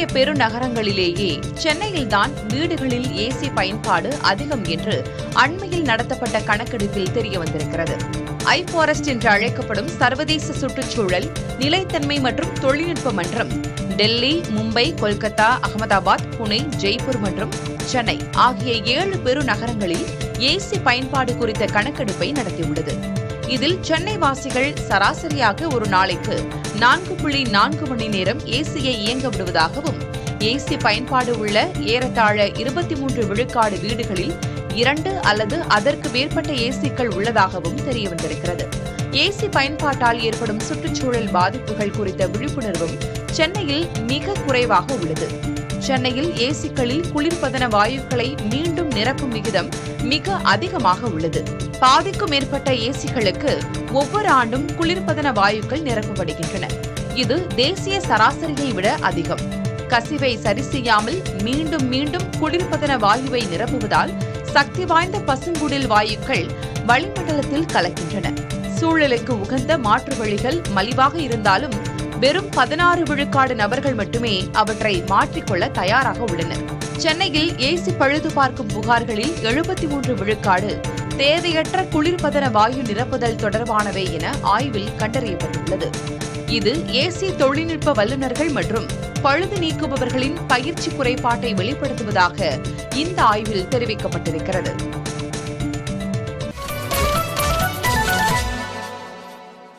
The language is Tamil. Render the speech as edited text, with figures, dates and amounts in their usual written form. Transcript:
இந்திய பெருநகரங்களிலேயே சென்னையில்தான் வீடுகளில் ஏசி பயன்பாடு அதிகம் என்று அண்மையில் நடத்தப்பட்ட கணக்கெடுப்பில் தெரியவந்திருக்கிறது. ஐபாரஸ்ட் என்று அழைக்கப்படும் சர்வதேச சுற்றுச்சூழல், நிலைத்தன்மை மற்றும் தொழில்நுட்ப மன்றம் டெல்லி, மும்பை, கொல்கத்தா, அகமதாபாத், புனே, ஜெய்ப்பூர் மற்றும் சென்னை ஆகிய 7 பெருநகரங்களில் ஏசி பயன்பாடு குறித்த கணக்கெடுப்பை நடத்தியுள்ளது. இதில் சென்னை வாசிகள் சராசரியாக ஒரு நாளைக்கு 4.4 மணி நேரம் ஏசியை இயங்க விடுவதாகவும், ஏசி பயன்பாடு உள்ள ஏறத்தாழ 23 விழுக்காடு வீடுகளில் 2 அல்லது அதற்கு மேற்பட்ட ஏசிக்கள் உள்ளதாகவும் தெரியவந்திருக்கிறது. ஏசி பயன்பாட்டால் ஏற்படும் சுற்றுச்சூழல் பாதிப்புகள் குறித்த விழிப்புணர்வும் சென்னையில் மிக குறைவாக உள்ளது. சென்னையில் ஏசிக்களில் குளிர்பதன வாயுக்களை மீண்டும் நிரப்பும் விகிதம் மிக அதிகமாக உள்ளது. பாதிக்கும் மேற்பட்ட ஏசிகளுக்கு ஒவ்வொரு ஆண்டும் குளிர்பதன வாயுக்கள் நிரப்பப்படுகின்றன. இது தேசிய சராசரியை விட அதிகம். கசிவை சரி செய்யாமல் மீண்டும் மீண்டும் குளிர்பதன வாயுவை நிரப்புவதால் சக்தி வாய்ந்த பசுங்குடில் வாயுக்கள் வளிமண்டலத்தில் கலக்கின்றன. சூழலுக்கு உகந்த மாற்று வழிகள் மலிவாக இருந்தாலும் வெறும் 16 விழுக்காடு நபர்கள் மட்டுமே அவற்றை மாற்றிக்கொள்ள தயாராக உள்ளனர். சென்னையில் ஏசி பழுது பார்க்கும் புகார்களில் 73 விழுக்காடு தேவையற்ற குளிர்பதன வாயு நிரப்புதல் தொடர்பானவை என ஆய்வில் கண்டறியப்பட்டுள்ளது. இது ஏசி தொழில்நுட்ப வல்லுநர்கள் மற்றும் பழுது நீக்குபவர்களின் பயிற்சி குறைபாட்டை வெளிப்படுத்துவதாக இந்த ஆய்வில் தெரிவிக்கப்பட்டிருக்கிறது.